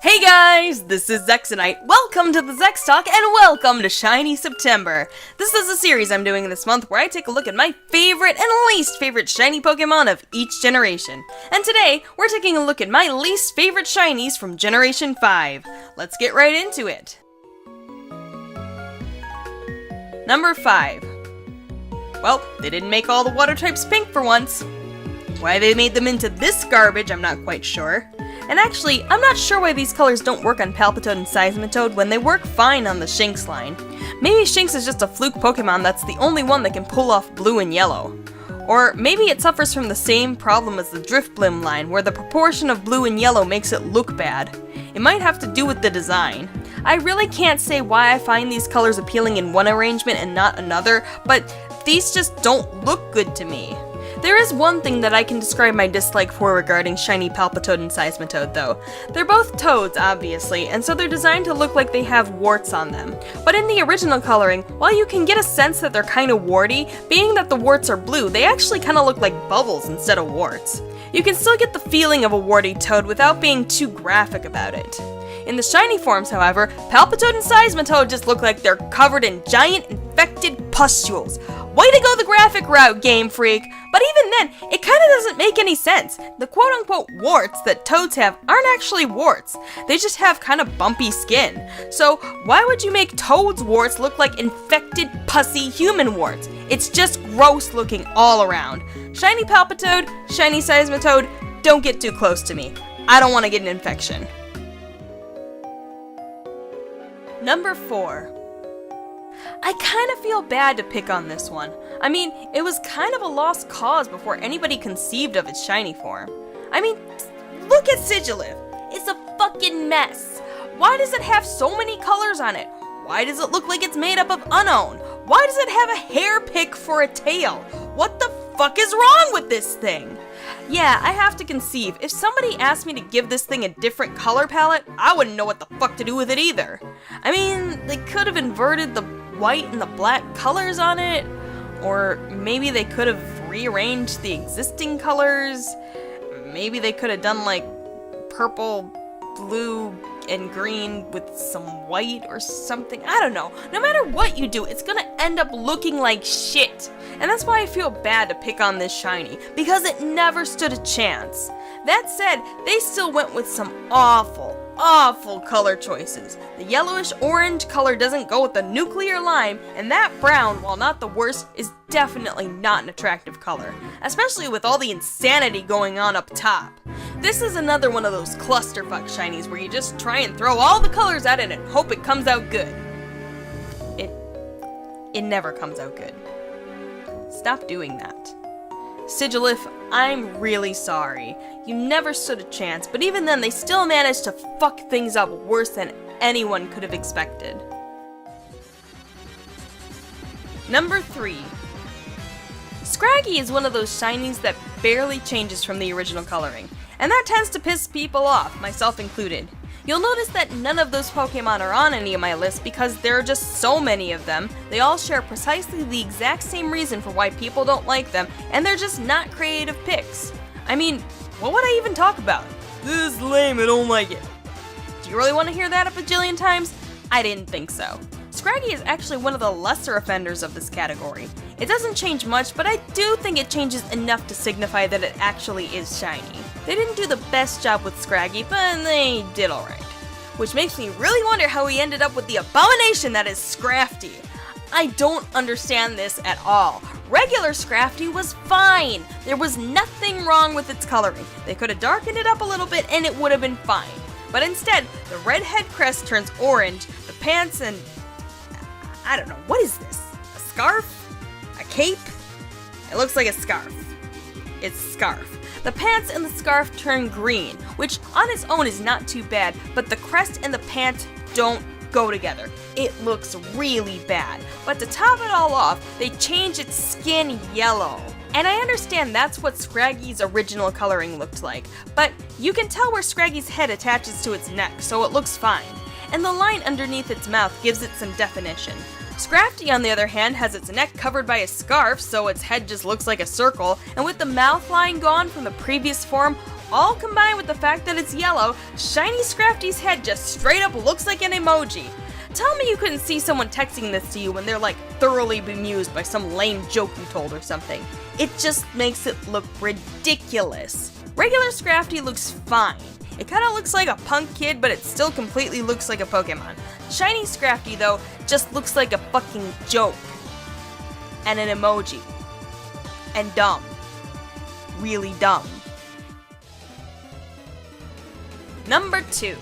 Hey guys, this is Zexonite. Welcome to the Zex Talk and welcome to Shiny September. This is a series I'm doing this month where I take a look at my favorite and least favorite shiny Pokemon of each generation. And today, we're taking a look at my least favorite shinies from Generation 5. Let's get right into it. Number 5. Well, they didn't make all the water types pink for once. Why they made them into this garbage, I'm not quite sure. And actually, I'm not sure why these colors don't work on Palpatine and Seismitoad when they work fine on the Shinx line. Maybe Shinx is just a fluke Pokemon that's the only one that can pull off blue and yellow. Or maybe it suffers from the same problem as the Drifblim line, where the proportion of blue and yellow makes it look bad. It might have to do with the design. I really can't say why I find these colors appealing in one arrangement and not another, but these just don't look good to me. There is one thing that I can describe my dislike for regarding shiny Palpitoad and Seismitoad though. They're both toads, obviously, and so they're designed to look like they have warts on them. But in the original coloring, while you can get a sense that they're kinda warty, being that the warts are blue, they actually kinda look like bubbles instead of warts. You can still get the feeling of a warty toad without being too graphic about it. In the shiny forms, however, Palpitoad and Seismitoad just look like they're covered in giant infected pustules. Way to go the graphic route, Game Freak! But even then, it kinda doesn't make any sense. The quote-unquote warts that toads have aren't actually warts. They just have kinda bumpy skin. So why would you make toads' warts look like infected, pussy human warts? It's just gross looking all around. Shiny Palpitoad, shiny Seismitoad, don't get too close to me. I don't want to get an infection. Number 4. I kind of feel bad to pick on this one. I mean, it was kind of a lost cause before anybody conceived of its shiny form. I mean, look at Sigilyph. It's a fucking mess. Why does it have so many colors on it? Why does it look like it's made up of Unown? Why does it have a hair pick for a tail? What the fuck is wrong with this thing? Yeah, I have to conceive, if somebody asked me to give this thing a different color palette, I wouldn't know what the fuck to do with it either. I mean, they could have inverted the white and the black colors on it, or maybe they could have rearranged the existing colors. Maybe they could have done like purple, blue, and green with some white or something. I don't know. No matter what you do, it's gonna end up looking like shit. And that's why I feel bad to pick on this shiny, because it never stood a chance. That said, they still went with some awful color choices. The yellowish orange color doesn't go with the nuclear lime, and that brown, while not the worst, is definitely not an attractive color, especially with all the insanity going on up top. This is another one of those clusterfuck shinies where you just try and throw all the colors at it and hope it comes out good. It never comes out good. Stop doing that. Sigilyph, I'm really sorry. You never stood a chance, but even then they still managed to fuck things up worse than anyone could have expected. Number 3. Scraggy is one of those shinies that barely changes from the original coloring, and that tends to piss people off, myself included. You'll notice that none of those Pokemon are on any of my lists because there are just so many of them. They all share precisely the exact same reason for why people don't like them, and they're just not creative picks. I mean, what would I even talk about? This is lame, I don't like it. Do you really want to hear that a bajillion times? I didn't think so. Scraggy is actually one of the lesser offenders of this category. It doesn't change much, but I do think it changes enough to signify that it actually is shiny. They didn't do the best job with Scraggy, but they did alright. Which makes me really wonder how he ended up with the abomination that is Scrafty. I don't understand this at all. Regular Scrafty was fine. There was nothing wrong with its coloring. They could have darkened it up a little bit and it would have been fine. But instead, the red head crest turns orange, the pants and... I don't know, what is this? A scarf? A cape? It looks like a scarf. It's scarf. The pants and the scarf turn green, which on its own is not too bad, but the crest and the pants don't go together. It looks really bad. But to top it all off, they change its skin yellow. And I understand that's what Scraggy's original coloring looked like, but you can tell where Scraggy's head attaches to its neck, so it looks fine. And the line underneath its mouth gives it some definition. Scrafty, on the other hand, has its neck covered by a scarf, so its head just looks like a circle, and with the mouth line gone from the previous form, all combined with the fact that it's yellow, Shiny Scrafty's head just straight up looks like an emoji. Tell me you couldn't see someone texting this to you when they're like thoroughly bemused by some lame joke you told or something. It just makes it look ridiculous. Regular Scrafty looks fine. It kinda looks like a punk kid, but it still completely looks like a Pokemon. Shiny Scrafty, though, just looks like a fucking joke. And an emoji. And dumb. Really dumb. Number 2.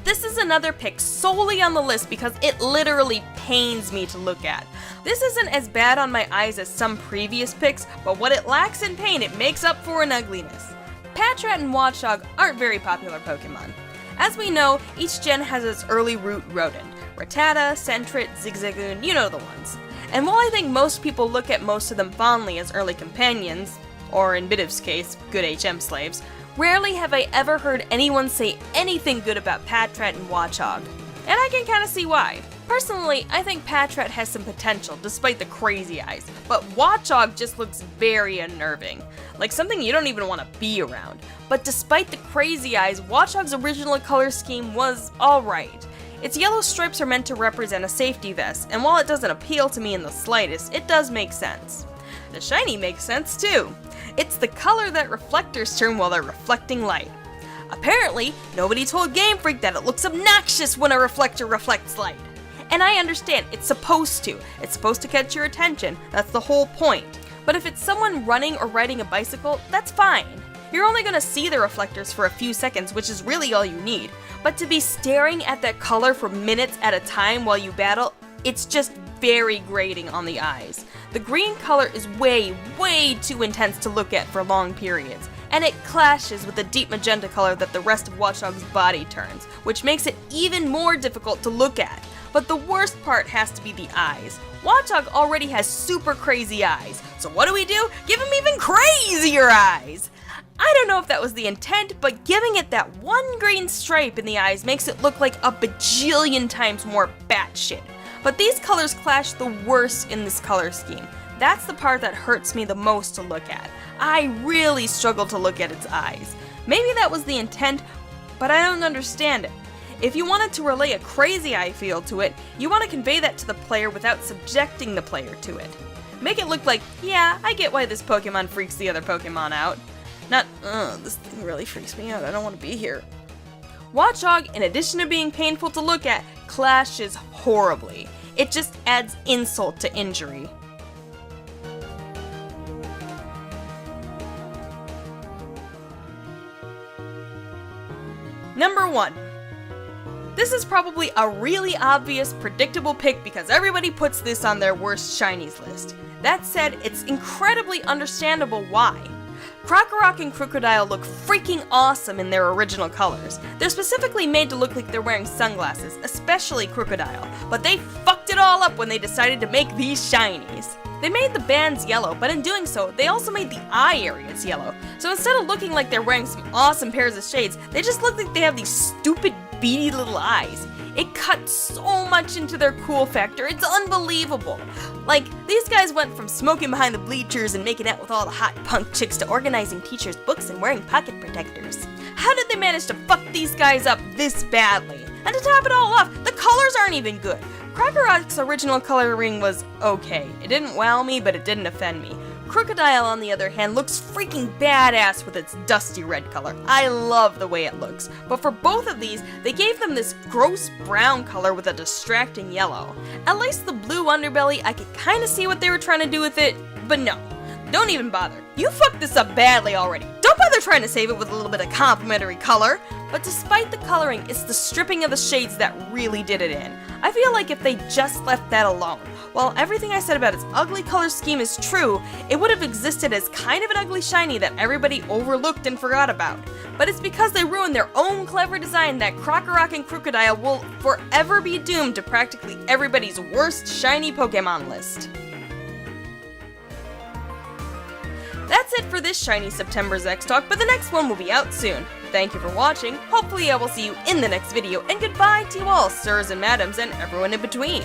This is another pick solely on the list because it literally pains me to look at. This isn't as bad on my eyes as some previous picks, but what it lacks in pain, it makes up for in ugliness. Patrat and Watchdog aren't very popular Pokemon. As we know, each gen has its early root rodent. Rattata, Sentret, Zigzagoon, you know the ones. And while I think most people look at most of them fondly as early companions, or in Bidiv's case, good HM slaves, rarely have I ever heard anyone say anything good about Patrat and Watchdog. And I can kinda see why. Personally, I think Patrat has some potential despite the crazy eyes, but Watchdog just looks very unnerving, like something you don't even want to be around. But despite the crazy eyes, Watchdog's original color scheme was alright. Its yellow stripes are meant to represent a safety vest, and while it doesn't appeal to me in the slightest, it does make sense. The shiny makes sense too. It's the color that reflectors turn while they're reflecting light. Apparently, nobody told Game Freak that it looks obnoxious when a reflector reflects light. And I understand, it's supposed to. It's supposed to catch your attention, that's the whole point. But if it's someone running or riding a bicycle, that's fine. You're only gonna see the reflectors for a few seconds, which is really all you need. But to be staring at that color for minutes at a time while you battle, it's just very grating on the eyes. The green color is way too intense to look at for long periods, and it clashes with the deep magenta color that the rest of Watchdog's body turns, which makes it even more difficult to look at. But the worst part has to be the eyes. Watchdog already has super crazy eyes, so what do? Give him even crazier eyes! I don't know if that was the intent, but giving it that one green stripe in the eyes makes it look like a bajillion times more batshit. But these colors clash the worst in this color scheme. That's the part that hurts me the most to look at. I really struggle to look at its eyes. Maybe that was the intent, but I don't understand it. If you wanted to relay a crazy eye feel to it, you want to convey that to the player without subjecting the player to it. Make it look like, yeah, I get why this Pokemon freaks the other Pokemon out. Not, this thing really freaks me out, I don't want to be here. Watchdog, in addition to being painful to look at, clashes horribly. It just adds insult to injury. Number 1. This is probably a really obvious, predictable pick because everybody puts this on their worst shinies list. That said, it's incredibly understandable why. Rockin Krookodile look freaking awesome in their original colors. They're specifically made to look like they're wearing sunglasses, especially Krookodile, but they fucked it all up when they decided to make these shinies. They made the bands yellow, but in doing so, they also made the eye areas yellow. So instead of looking like they're wearing some awesome pairs of shades, they just look like they have these stupid beady little eyes. It cuts so much into their cool factor, it's unbelievable. Like, these guys went from smoking behind the bleachers and making out with all the hot punk chicks to organizing teachers' books and wearing pocket protectors. How did they manage to fuck these guys up this badly? And to top it all off, the colors aren't even good. Crocorock's original coloring was okay. It didn't wow me, but it didn't offend me. Krookodile, on the other hand, looks freaking badass with its dusty red color. I love the way it looks. But for both of these, they gave them this gross brown color with a distracting yellow. At least the blue underbelly, I could kinda see what they were trying to do with it, but no. Don't even bother. You fucked this up badly already. Don't bother trying to save it with a little bit of complimentary color. But despite the coloring, it's the stripping of the shades that really did it in. I feel like if they just left that alone, while everything I said about its ugly color scheme is true, it would have existed as kind of an ugly shiny that everybody overlooked and forgot about. But it's because they ruined their own clever design that Rockin Krookodile will forever be doomed to practically everybody's worst shiny Pokemon list. That's it for this Shiny September's X Talk, but the next one will be out soon. Thank you for watching, hopefully I will see you in the next video, and goodbye to you all, sirs and madams, and everyone in between.